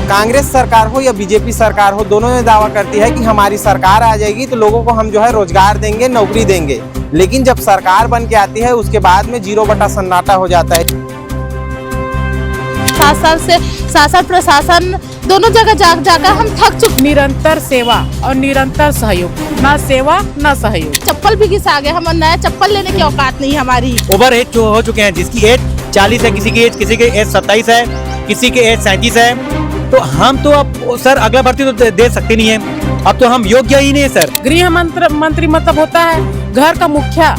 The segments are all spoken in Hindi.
कांग्रेस सरकार हो या बीजेपी सरकार हो, दोनों में दावा करती है कि हमारी सरकार आ जाएगी तो लोगों को हम जो है रोजगार देंगे, नौकरी देंगे। लेकिन जब सरकार बन के आती है उसके बाद में 0 सन्नाटा हो जाता है। 7 साल से शासन प्रशासन दोनों जगह जाकर हम थक चुके। निरंतर सेवा और निरंतर सहयोग, ना सेवा ना सहयोग। चप्पल भी घिसा गए, हम नया चप्पल लेने की औकात नहीं हमारी। ओवर एज हो चुके हैं, जिसकी एज 40 है, किसी की एज 27 है, किसी की एज 37 है। तो हम तो अब सर अगला भर्ती तो दे सकते नहीं है, अब तो हम योग्य ही नहीं है सर। गृह मंत्री मतलब होता है घर का मुखिया,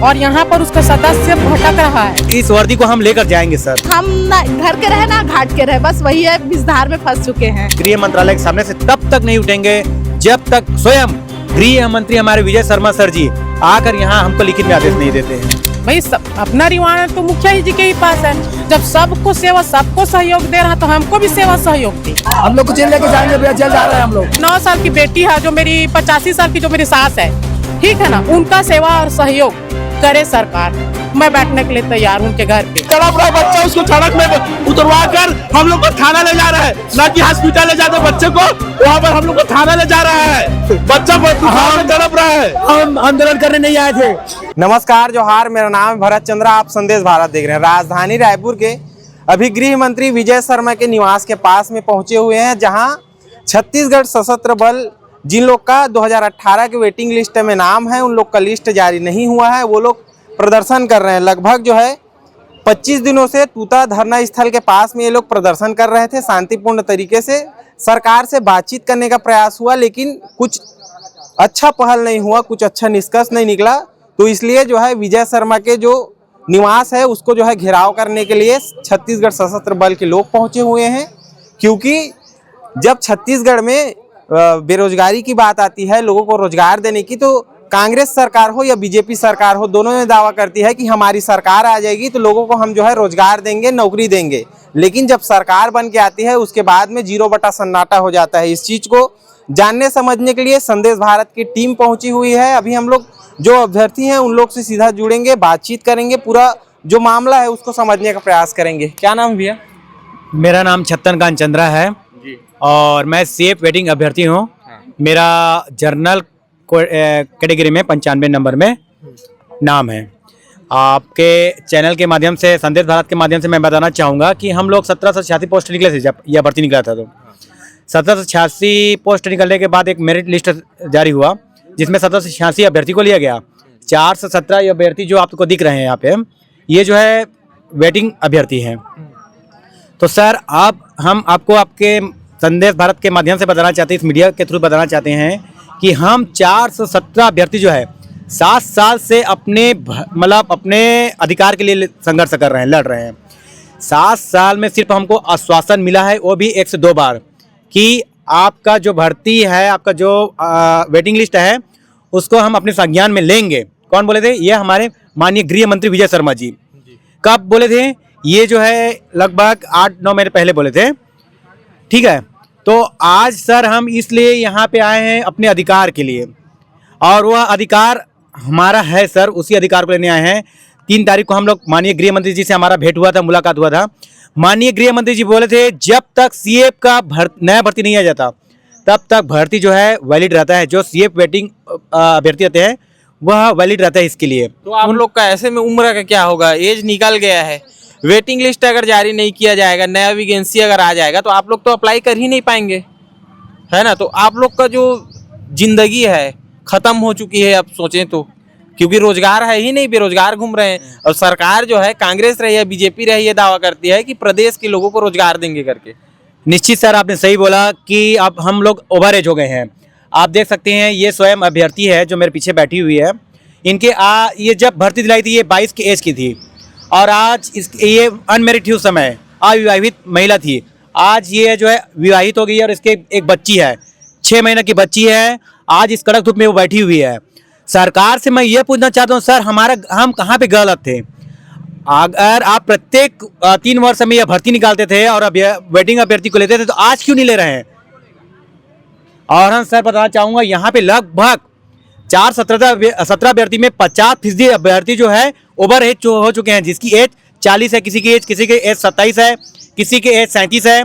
और यहाँ पर उसका सदस्य भटक रहा है। इस वर्दी को हम लेकर जाएंगे सर। हम ना घर के रहे ना घाट के रहे, बस वही है, विषधार में फंस चुके हैं। गृह मंत्रालय के सामने से तब तक नहीं उठेंगे जब तक स्वयं गृह मंत्री हमारे विजय शर्मा सर जी आकर यहाँ हमको लिखित में आदेश नहीं देते हैं। भाई अपना रिवार्ड तो मुखिया जी के ही पास है। जब सबको सेवा, सबको सहयोग दे रहा तो हमको भी सेवा सहयोग दी। हम लोग को जेल लेके जाएंगे, जेल जा रहे हैं हम लोग। 9 साल की बेटी है, जो मेरी 85 साल की जो मेरी सास है, ठीक है ना, उनका सेवा और सहयोग करे सरकार। मैं बैठने के लिए तैयार हूँ उनके घर पे। तड़प रहा बच्चा, उसको सड़क में उतरवा कर हम लोग को थाना ले जा रहा है, ना कि हॉस्पिटल ले जाते बच्चे को, वहाँ पर हम लोग को थाना ले जा रहा है। बच्चा तड़प रहा है, हम आंदोलन करने नहीं आए थे। नमस्कार, जोहार, मेरा नाम है भरत चंद्रा, आप संदेश भारत देख रहे हैं। राजधानी रायपुर के अभी गृह मंत्री विजय शर्मा के निवास के पास में पहुंचे हुए हैं, जहां छत्तीसगढ़ सशस्त्र बल जिन लोग का 2018 के वेटिंग लिस्ट में नाम है, उन लोग का लिस्ट जारी नहीं हुआ है, वो लोग प्रदर्शन कर रहे हैं। लगभग जो है 25 दिनों से तूता धरना स्थल के पास में ये लोग प्रदर्शन कर रहे थे। शांतिपूर्ण तरीके से सरकार से बातचीत करने का प्रयास हुआ, लेकिन कुछ अच्छा पहल नहीं हुआ, कुछ अच्छा निष्कर्ष नहीं निकला। तो इसलिए जो है विजय शर्मा के जो निवास है उसको जो है घेराव करने के लिए छत्तीसगढ़ सशस्त्र बल के लोग पहुंचे हुए हैं। क्योंकि जब छत्तीसगढ़ में बेरोजगारी की बात आती है, लोगों को रोजगार देने की, तो कांग्रेस सरकार हो या बीजेपी सरकार हो, दोनों में दावा करती है कि हमारी सरकार आ जाएगी तो लोगों को हम जो है रोजगार देंगे, नौकरी देंगे। लेकिन जब सरकार बन के आती है उसके बाद में 0 सन्नाटा हो जाता है। इस चीज़ को जानने समझने के लिए संदेश भारत की टीम पहुंची हुई है। अभी हम लोग जो अभ्यर्थी हैं उन लोग से सीधा जुड़ेंगे, बातचीत करेंगे, पूरा जो मामला है उसको समझने का प्रयास करेंगे। क्या नाम भैया? मेरा नाम छत्तनकांत चंद्रा है और मैं सेफ वेटिंग अभ्यर्थी हूँ। मेरा जर्नल कैटेगरी में 95 नंबर में नाम है। आपके चैनल के माध्यम से, संदेश भारत के माध्यम से मैं बताना चाहूँगा कि हम लोग 1786 पोस्ट निकले थे जब यह भर्ती निकला था। तो 1786 पोस्ट निकलने के बाद एक मेरिट लिस्ट जारी हुआ, जिसमें 1786 अभ्यर्थी को लिया गया। 417 अभ्यर्थी जो आपको दिख रहे हैं यहाँ पे, ये जो है वेटिंग अभ्यर्थी हैं। तो सर हम आपको आपके संदेश भारत के माध्यम से बताना चाहते हैं, इस मीडिया के थ्रू बताना चाहते हैं कि हम 417 अभ्यर्थी जो है 7 साल से अपने अधिकार के लिए संघर्ष कर रहे हैं, लड़ रहे हैं। 7 साल में सिर्फ हमको आश्वासन मिला है, वो भी 1 से 2 बार, कि आपका जो भर्ती है, आपका जो वेटिंग लिस्ट है, उसको हम अपने संज्ञान में लेंगे। कौन बोले थे? ये हमारे माननीय गृह मंत्री विजय शर्मा जी। कब बोले थे? ये जो है लगभग 8-9 महीने पहले बोले थे, ठीक है। तो आज सर हम इसलिए यहाँ पे आए हैं अपने अधिकार के लिए, और वह अधिकार हमारा है सर, उसी अधिकार को लेने आए हैं। 3 तारीख को हम लोग माननीय गृह मंत्री जी से हमारा भेंट हुआ था, मुलाकात हुआ था। माननीय गृह मंत्री जी बोले थे जब तक सीएफ का नया भर्ती नहीं आ जाता तब तक भर्ती जो है वैलिड रहता है। जो सीएफ वेटिंग अभ्यर्थी रहते हैं वह वैलिड रहता है इसके लिए। तो आप लोग का ऐसे में उम्र का क्या होगा? एज निकल गया है, वेटिंग लिस्ट अगर जारी नहीं किया जाएगा, नया वैकेंसी अगर आ जाएगा तो आप लोग तो अप्लाई कर ही नहीं पाएंगे, है ना। तो आप लोग का जो जिंदगी है खत्म हो चुकी है, अब सोचें तो, क्योंकि रोजगार है ही नहीं, बेरोजगार घूम रहे हैं। और सरकार जो है, कांग्रेस रही है, बीजेपी रही है, दावा करती है कि प्रदेश के लोगों को रोजगार देंगे करके। निश्चित सर, आपने सही बोला कि अब हम लोग ओवर एज हो गए हैं। आप देख सकते हैं ये स्वयं अभ्यर्थी है जो मेरे पीछे बैठी हुई है। इनके ये जब भर्ती दिलाई थी ये 22 की एज की थी, और आज ये अनमेरिड थी, उस समय अविवाहित महिला थी। आज ये जो है विवाहित हो गई है और इसके एक बच्ची है, 6 महीने की बच्ची है। आज इस कड़क धूप में वो बैठी हुई है। सरकार से मैं ये पूछना चाहता हूँ सर, हम कहाँ पे गलत थे? अगर आप प्रत्येक 3 वर्ष में यह भर्ती निकालते थे और अब वेटिंग अभ्यर्थी को लेते थे, तो आज क्यों नहीं ले रहे हैं? और हम सर बताना चाहूँगा, यहाँ पे लगभग 417 अभ्यर्थी में 50% अभ्यर्थी जो है ओवर एज हो चुके हैं, जिसकी एज 40 है, किसी की एज 27 है, किसी की एज 37 है।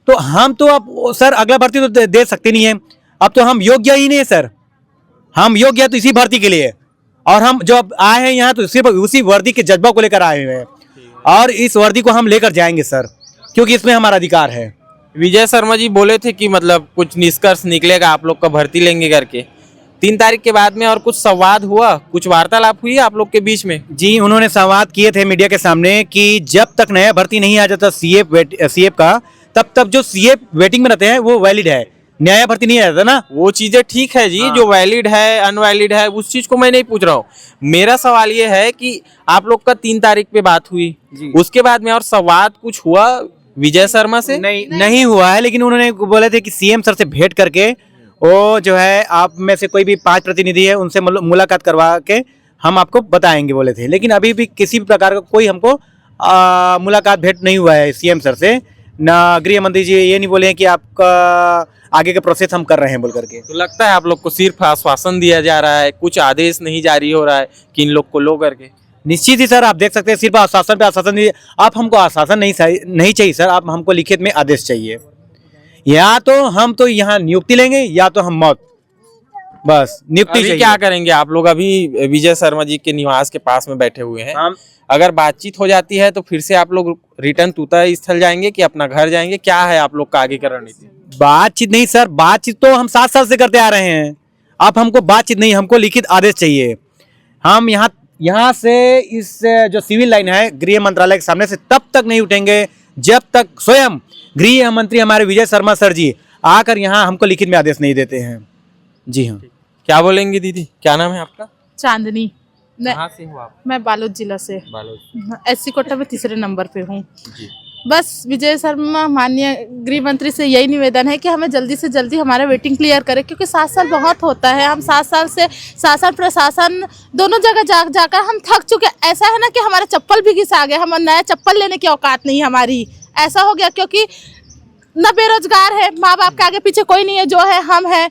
तो हम तो अब सर अगला भर्ती तो दे सकते नहीं है, अब तो हम योग्य ही नहीं है सर। हम योग्य तो इसी भर्ती के लिए, और हम जो अब आए हैं यहाँ तो सिर्फ उसी वर्दी के जज्बा को लेकर आए हुए हैं, और इस वर्दी को हम लेकर जाएंगे सर, क्योंकि इसमें हमारा अधिकार है। विजय शर्मा जी बोले थे कि मतलब कुछ निष्कर्ष निकलेगा, आप लोग का भर्ती लेंगे करके। 3 तारीख के बाद में और कुछ संवाद हुआ, कुछ वार्तालाप हुई आप लोग के बीच में? जी, उन्होंने संवाद किए थे मीडिया के सामने कि जब तक नया भर्ती नहीं आ जाता सीएफ का, तब तक जो सीएफ वेटिंग में रहते हैं वो वैलिड है, नया भर्ती नहीं आ जाता ना। वो चीजें ठीक है जी, जो वैलिड है अनवैलिड है उस चीज को मैं नहीं पूछ रहा हूँ। मेरा सवाल ये है कि आप लोग का 3 तारीख पे बात हुई, उसके बाद में और संवाद कुछ हुआ विजय शर्मा से? नहीं हुआ है, लेकिन उन्होंने बोले थे कि सीएम सर से भेंट करके वो जो है आप में से कोई भी 5 प्रतिनिधि है उनसे मुलाकात करवा के हम आपको बताएंगे बोले थे, लेकिन अभी भी किसी भी प्रकार का कोई हमको मुलाकात भेंट नहीं हुआ है सीएम सर से। ना गृह मंत्री जी ये नहीं बोले हैं कि आपका आगे का प्रोसेस हम कर रहे हैं बोल करके। तो लगता है आप लोग को सिर्फ आश्वासन दिया जा रहा है, कुछ आदेश नहीं जारी हो रहा है कि इन लोग को लो करके? निश्चित ही सर, आप देख सकते हैं सिर्फ आश्वासन पे आश्वासन दीजिए। आप हमको आश्वासन नहीं चाहिए सर, आप हमको लिखित में आदेश चाहिए। या तो हम तो यहाँ नियुक्ति लेंगे या तो हम मौत, बस नियुक्ति चाहिए। क्या करेंगे आप लोग? अभी विजय शर्मा जी के निवास के पास में बैठे हुए हैं, अगर बातचीत हो जाती है तो फिर से आप लोग रिटर्न तूता स्थल जाएंगे कि अपना घर जाएंगे? क्या है आप लोग का आगे का रणनीति? बातचीत नहीं सर, बातचीत तो हम 7 साल से करते आ रहे हैं। आप हमको बातचीत नहीं, हमको लिखित आदेश चाहिए। हम यहाँ से इस जो सिविल लाइन है गृह मंत्रालय के सामने से तब तक नहीं उठेंगे जब तक स्वयं गृह मंत्री हमारे विजय शर्मा सर जी आकर यहाँ हमको लिखित में आदेश नहीं देते हैं। जी हाँ। क्या बोलेंगे दीदी, क्या नाम है आपका? चांदनी। कहाँ से हो आप? मैं बालोद जिला से, बालोद। एससी कोटा में 3रे नंबर पे हूँ। बस विजय शर्मा माननीय गृह मंत्री से यही निवेदन है कि हमें जल्दी से जल्दी हमारा वेटिंग क्लियर करें, क्योंकि 7 साल बहुत होता है। हम 7 साल से शासन प्रशासन दोनों जगह जाकर हम थक चुके। ऐसा है ना कि हमारा चप्पल भी घिसा गया, हम नया चप्पल लेने की औकात नहीं हमारी। ऐसा हो गया क्योंकि न बेरोजगार है, माँ बाप के आगे पीछे कोई नहीं है, जो है हम हैं।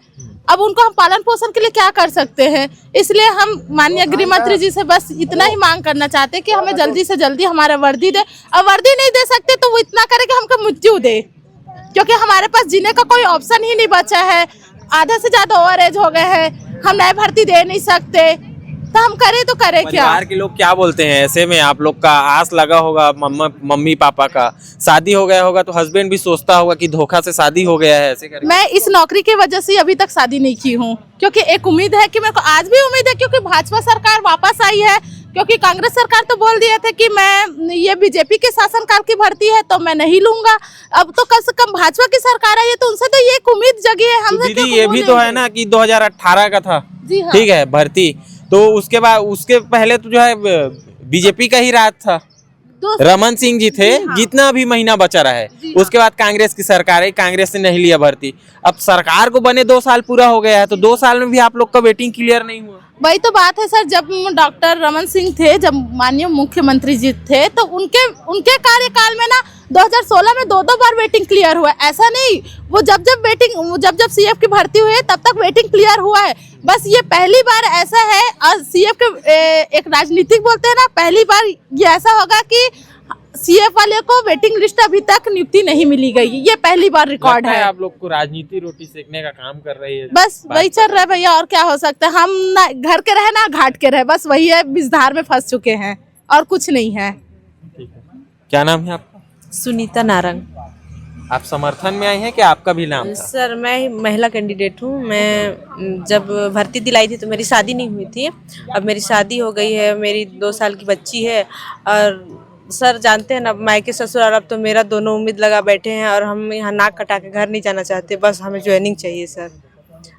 अब उनको हम पालन पोषण के लिए क्या कर सकते हैं? इसलिए हम माननीय गृह मंत्री जी से बस इतना ही मांग करना चाहते हैं कि हमें जल्दी से जल्दी हमारा वर्दी दे। और वर्दी नहीं दे सकते तो वो इतना करे कि हमको मृत्यु दे, क्योंकि हमारे पास जीने का कोई ऑप्शन ही नहीं बचा है। आधा से ज्यादा ओवर एज हो गए हैं, हम नए भर्ती दे नहीं सकते, तो हम करें तो करें क्या? परिवार के लोग क्या बोलते हैं ऐसे में? आप लोग का आस लगा होगा मम्मी पापा का, शादी हो गया होगा तो हस्बैंड भी सोचता होगा कि धोखा से शादी हो गया है, ऐसे करके। मैं इस नौकरी की वजह से अभी तक शादी नहीं की हूँ, क्योंकि एक उम्मीद है कि मेरे को आज भी उम्मीद है, क्योंकि भाजपा सरकार वापस आई है। क्योंकि कांग्रेस सरकार तो बोल दिए थे कि मैं ये बीजेपी के शासनकाल की भर्ती है तो मैं नहीं लूंगा। अब तो कम से कम भाजपा की सरकार आई है तो उनसे तो ये एक उम्मीद जगी है। हमसे दीदी ये भी तो है ना कि 2018 का था, ठीक है भर्ती, तो उसके बाद उसके पहले तो जो है बीजेपी का ही राज था, रमन सिंह जी थे। जितना भी महीना बचा रहा है, उसके बाद कांग्रेस की सरकार है, कांग्रेस ने नहीं लिया भर्ती। अब सरकार को बने 2 साल पूरा हो गया है, तो 2 साल में भी आप लोग का वेटिंग क्लियर नहीं हुआ। वही तो बात है सर, जब डॉक्टर रमन सिंह थे, जब माननीय मुख्यमंत्री जी थे, तो उनके कार्यकाल में ना 2016 में 2 बार वेटिंग क्लियर हुआ। ऐसा नहीं, वो जब सीएफ की भर्ती हुई है तब तक वेटिंग क्लियर हुआ है। बस ये पहली बार ऐसा है, और सीएफ के एक राजनीतिक बोलते हैं ना, पहली बार ये ऐसा होगा कि सीएफ वाले को वेटिंग लिस्ट अभी तक नियुक्ति नहीं मिली गई। ये पहली बार रिकॉर्ड है। आप लोग को राजनीति रोटी सेकने का काम कर रही है, बस वही चल रहा है भैया, और क्या हो सकता है? हम ना घर के रहे ना घाट के रहे, बस वही है, विषधार में फंस चुके हैं और कुछ नहीं है। क्या नाम है आपका? सुनीता नारंग। आप समर्थन में आई हैं कि आपका भी नाम था? सर मैं महिला कैंडिडेट हूँ। मैं जब भर्ती दिलाई थी तो मेरी शादी नहीं हुई थी, अब मेरी शादी हो गई है, मेरी 2 साल की बच्ची है। और सर जानते हैं ना, मायके ससुराल, अब तो मेरा दोनों उम्मीद लगा बैठे हैं और हम यहाँ नाक कटा के घर नहीं जाना चाहते, बस हमें ज्वाइनिंग चाहिए सर।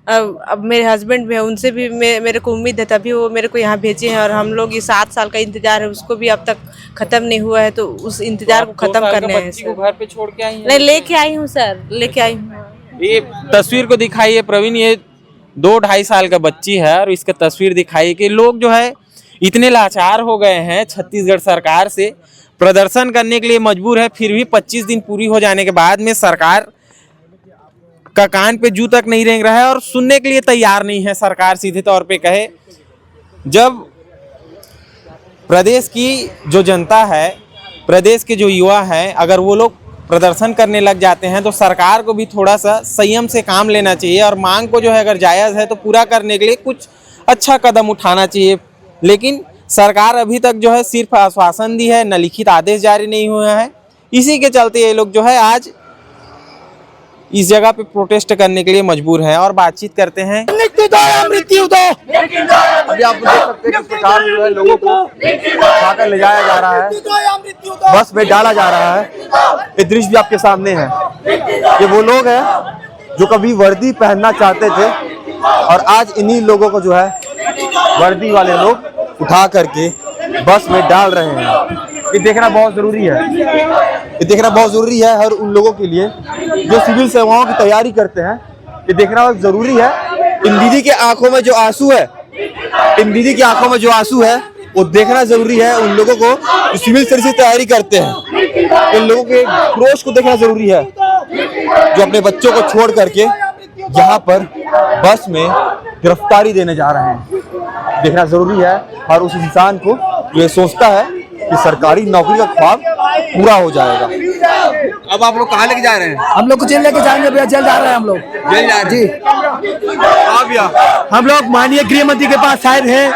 अब मेरे हस्बैंड भी है, उनसे भी मेरे को उम्मीद है, तभी वो मेरे को यहाँ भेजे हैं। और हम लोग ये 7 साल का इंतजार है, उसको भी अब तक खत्म नहीं हुआ है, तो उस इंतजार को खत्म करने हैं सर। घर पे छोड़ के आई हैं? नहीं, लेके आई हूँ सर, लेके आई हूँ। ये तस्वीर को दिखाइए प्रवीण, ये 2-2.5 साल का बच्ची है और इसका तस्वीर दिखाइए कि लोग जो है इतने लाचार हो गए हैं छत्तीसगढ़ सरकार से, प्रदर्शन करने के लिए मजबूर है, फिर भी 25 दिन पूरी हो जाने के बाद में सरकार का कान पे जू तक नहीं रेंग रहा है और सुनने के लिए तैयार नहीं है। सरकार सीधे तौर पे कहे, जब प्रदेश की जो जनता है, प्रदेश के जो युवा हैं, अगर वो लोग प्रदर्शन करने लग जाते हैं तो सरकार को भी थोड़ा सा संयम से काम लेना चाहिए और मांग को जो है अगर जायज़ है तो पूरा करने के लिए कुछ अच्छा कदम उठाना चाहिए। लेकिन सरकार अभी तक जो है सिर्फ आश्वासन दी है, न लिखित आदेश जारी नहीं हुए हैं। इसी के चलते ये लोग जो है आज इस जगह पे प्रोटेस्ट करने के लिए मजबूर हैं और बातचीत करते हैं। मृत्यु दो। अभी आप देख सकते हैं किस प्रकार जो है लोगों को उठाकर ले जाया जा रहा है, बस में डाला जा रहा है। ये दृश्य भी आपके सामने है। ये वो लोग हैं जो कभी वर्दी पहनना चाहते थे और आज इन्हीं लोगों को जो है वर्दी वाले लोग उठा करके बस में डाल रहे हैं। ये देखना बहुत जरूरी है, ये देखना बहुत जरूरी है हर उन लोगों के लिए जो सिविल सेवाओं की तैयारी करते हैं। ये देखना बहुत जरूरी है। इन दीदी के आंखों में जो आंसू है, इन दीदी की आंखों में जो आंसू है वो देखना जरूरी है उन लोगों को जो सिविल सर्विस की तैयारी करते हैं। इन लोगों के क्रोश को देखना जरूरी है जो अपने बच्चों को छोड़ करके यहाँ पर बस में गिरफ्तारी देने जा रहे हैं। देखना जरूरी है हर उस इंसान को जो ये सोचता है कि सरकारी नौकरी का ख्वाब पूरा हो जाएगा। अब आप लोग कहाँ लेके जा रहे हैं? हम लोग को जेल लेके जाएंगे भैया, जेल जा रहे हैं हम लोग। जेल जा रहे हैं जी। हम लोग माननीय गृह मंत्री के पास आए हैं।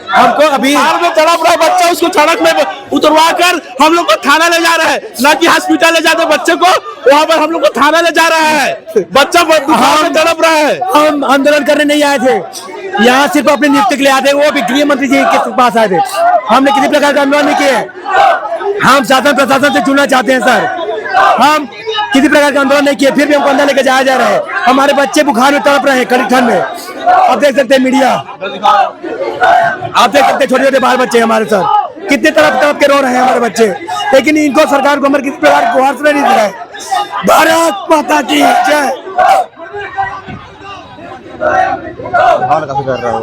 हमको अभी में तड़प रहा बच्चा, उसको सड़क में उतरवा कर हम लोग को थाना ले जा रहा है, ना कि हॉस्पिटल ले जाते बच्चे को। वहाँ पर हम लोग को थाना ले जा रहा है। बच्चा में तड़प रहा है। हम आंदोलन करने नहीं आए थे, यहाँ सिर्फ अपनी नियुक्ति के लिए आए थे। वो भी गृह मंत्री जी के पास आए थे। हमने किसी प्रकार का आंदोलन नहीं किया। हम शासन प्रशासन से जुड़ना चाहते हैं सर। हम किसी प्रकार का आंदोलन नहीं किए, फिर भी हमको अंदर लेके जाया जा रहा है। हमारे बच्चे बुखार में तड़प रहे हैं, कड़ी ठंड में। आप देख सकते हैं मीडिया, आप देख सकते हैं छोटे छोटे बाल बच्चे हमारे सर कितने तड़प तड़प के रो रहे हैं हमारे बच्चे। लेकिन इनको सरकार को हमारे किसी प्रकार गुहार सुनाई नहीं दे रहा है। भारत माता की जय। कर रहा हूँ।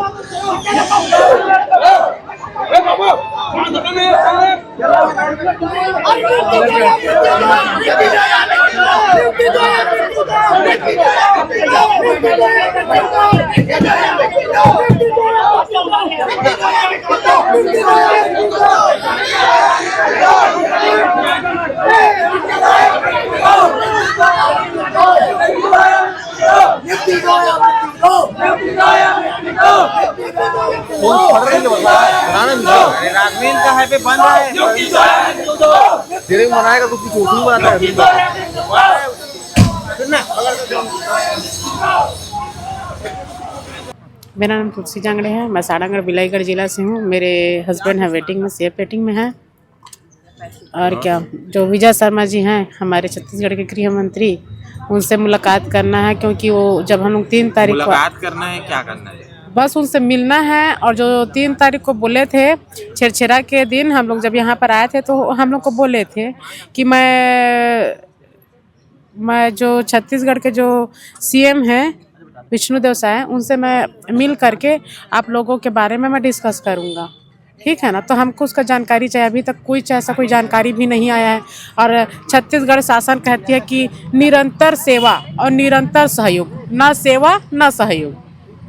राघवेंद्र का है पे बन रहा है, तेरे मनाएगा कुछ चोटी बनाता है। मेरा नाम तुलसी जांगड़े है। मैं साड़ागढ़ बिलाईगढ़ जिला से हूँ। मेरे हस्बैंड हैं वेटिंग में, सेफ वेटिंग में है। और क्या, जो विजय शर्मा जी हैं हमारे छत्तीसगढ़ के गृह मंत्री, उनसे मुलाकात करना है। क्योंकि वो जब हम लोग 3 तारीख को मुलाकात करना है, क्या करना है? बस उनसे मिलना है। और जो 3 तारीख को बोले थे, छेरछेरा के दिन हम लोग जब यहाँ पर आए थे तो हम लोग को बोले थे कि मैं जो छत्तीसगढ़ के जो सीएम हैं विष्णुदेव साय, उनसे मैं मिल करके आप लोगों के बारे में मैं डिस्कस करूँगा, ठीक है ना। तो हमको उसका जानकारी चाहिए। अभी तक ऐसा कोई जानकारी भी नहीं आया है। और छत्तीसगढ़ शासन कहती है कि निरंतर सेवा और निरंतर सहयोग, ना सेवा ना सहयोग।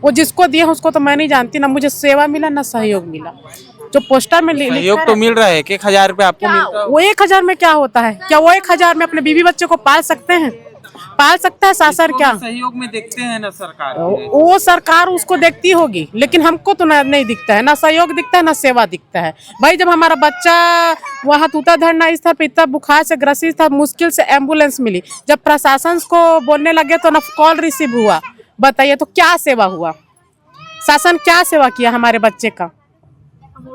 वो जिसको दिए उसको तो मैं नहीं जानती, ना मुझे सेवा मिला ना सहयोग मिला। जो पोस्टर में सहयोग तो मिल रहा है, 1000 रुपये आपको मिलता है। वो 1000 में क्या होता है? क्या वो 1000 में अपने बीवी बच्चे को पाल सकते हैं? पाल सकता है शासन? क्या सहयोग में देखते हैं ना सरकार, वो सरकार उसको देखती होगी, लेकिन हमको तो नहीं दिखता है, ना सहयोग दिखता है ना सेवा दिखता है। भाई जब हमारा बच्चा वहाँ तूता धरना इस था, इतना बुखार से ग्रसित था, मुश्किल से एम्बुलेंस मिली, जब प्रशासन को बोलने लगे तो ना कॉल रिसीव हुआ। बताइए तो क्या सेवा हुआ? शासन क्या सेवा किया हमारे बच्चे का?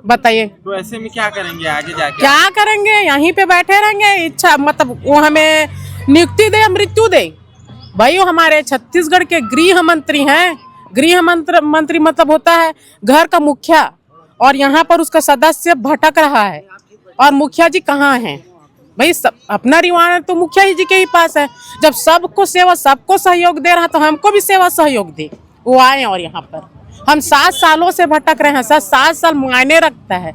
बताइए। तो ऐसे में क्या करेंगे आगे जाके? क्या करेंगे? यहीं पे बैठे रहेंगे। इच्छा मतलब वो हमें नियुक्ति दे, मृत्यु दे। भाई वो हमारे छत्तीसगढ़ के गृह मंत्री हैं। गृह मंत्री मतलब होता है घर का मुखिया, और यहाँ पर उसका सदस्य भटक रहा है। और मुखिया जी कहाँ हैं? भाई अपना रिवान तो मुखिया जी के ही पास है। जब सबको सेवा, सबको सहयोग दे रहा, तो हमको भी सेवा सहयोग दे। वो आए और यहाँ पर हम 7 सालों से भटक रहे हैं। 7 साल मायने रखता है।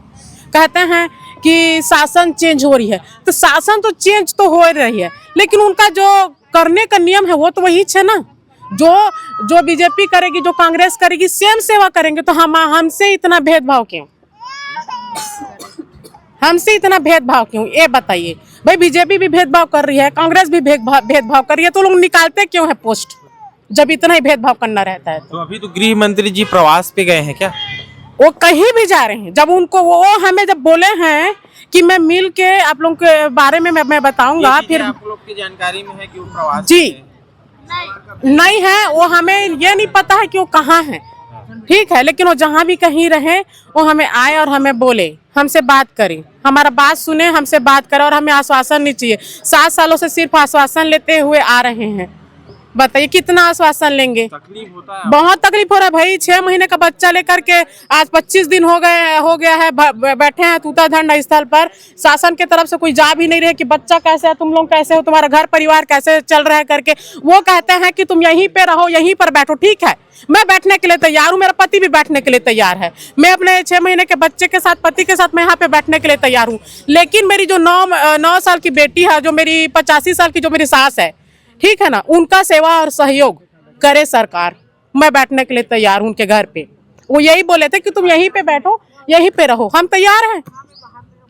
कहते हैं कि शासन चेंज हो रही है, तो शासन तो चेंज हो रही है, लेकिन उनका जो करने का नियम है वो तो वही है ना। जो बीजेपी करेगी, जो कांग्रेस करेगी, सेम सेवा करेंगे। तो हमसे इतना भेदभाव क्यों? हमसे इतना भेदभाव क्यों? ये बताइए। भाई बीजेपी भी भेदभाव कर रही है, कांग्रेस भी भेदभाव कर रही है, तो लोग निकालते क्यों है पोस्ट जब इतना ही भेदभाव करना रहता है? तो अभी तो गृह मंत्री जी प्रवास पे गए हैं क्या? वो कहीं भी जा रहे हैं, जब उनको वो हमें जब बोले हैं कि मैं मिल के आप लोगों के बारे में मैं बताऊंगा, फिर आप लोग की जानकारी में है कि वो प्रवास जी नहीं है, वो हमें ये नहीं पता है कि वो कहाँ है, ठीक है, लेकिन वो जहाँ भी कहीं रहे वो हमें आए और हमें बोले, हमसे बात करें, हमारा बात सुने, हमसे बात करें, और हमें आश्वासन नहीं चाहिए। 7 सालों से सिर्फ आश्वासन लेते हुए आ रहे हैं, बताइए कितना आश्वासन लेंगे? तकलीफ होता है, बहुत तकलीफ हो रहा है भाई। 6 महीने का बच्चा लेकर के आज 25 दिन हो गया है बैठे हैं तूता धंड स्थल पर। शासन के तरफ से कोई जा भी नहीं रहे कि बच्चा कैसे है, तुम लोग कैसे हो, तुम्हारा घर परिवार कैसे चल रहा है करके। वो कहते हैं कि तुम यहीं पे रहो, यहीं पर बैठो। ठीक है, मैं बैठने के लिए तैयार हूँ, मेरा पति भी बैठने के लिए तैयार है, मैं अपने 6 महीने के बच्चे के साथ, पति के साथ मैं यहाँ पे बैठने के लिए तैयार हूँ। लेकिन मेरी जो 9 साल की बेटी है, जो मेरी 85 साल की जो मेरी सास है, ठीक है ना, उनका सेवा और सहयोग करे सरकार। मैं बैठने के लिए तैयार हूं उनके घर पे। वो यही बोले थे कि तुम यहीं पे बैठो, यहीं पे रहो, हम तैयार हैं,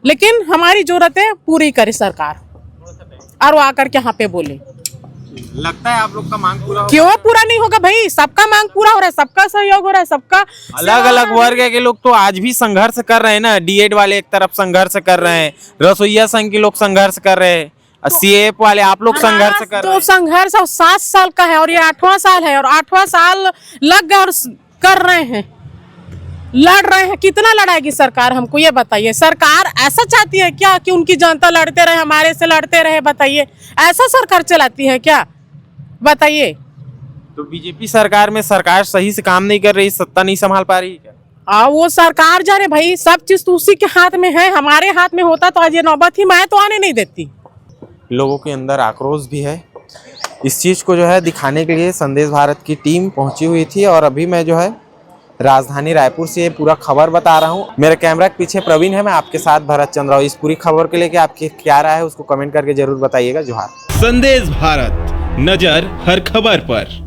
लेकिन हमारी जरूरतें पूरी करे सरकार। और वो आकर के यहाँ पे बोले, लगता है आप लोग का मांग पूरा क्यों पूरा नहीं होगा भाई? सबका मांग पूरा हो रहा है, सबका सहयोग हो रहा है, सबका अलग अलग वर्ग के लोग तो आज भी संघर्ष कर रहे हैं ना। डीएड वाले एक तरफ संघर्ष कर रहे हैं, रसोईया संघ के लोग संघर्ष कर रहे हैं, सीएफ वाले आप लोग संघर्ष कर रहे तो हैं। संघर्ष 7 साल का है और ये 8वां साल है, और 8वां साल लग गया और कर रहे हैं, लड़ रहे हैं। कितना लड़ाएगी सरकार? हमको ये बताइए। सरकार ऐसा चाहती है क्या कि उनकी जनता लड़ते रहे, हमारे से लड़ते रहे? बताइए, ऐसा सरकार चलाती है क्या? बताइए। तो बीजेपी सरकार में सरकार सही से काम नहीं कर रही, सत्ता नहीं संभाल पा रही क्या? वो सरकार जा रहे भाई, सब चीज तो उसी के हाथ में है। हमारे हाथ में होता तो आज ये नौबत ही मैं तो आने नहीं देती। लोगों के अंदर आक्रोश भी है। इस चीज़ को जो है दिखाने के लिए संदेश भारत की टीम पहुंची हुई थी, और अभी मैं जो है राजधानी रायपुर से ये पूरा खबर बता रहा हूं। मेरे कैमरा के पीछे प्रवीण है, मैं आपके साथ भरत चंद्रा। इस पूरी खबर के लेके आपकी क्या राय है उसको कमेंट करके जरूर बताइएगा। जोहार। संदेश भारत, नजर हर खबर पर।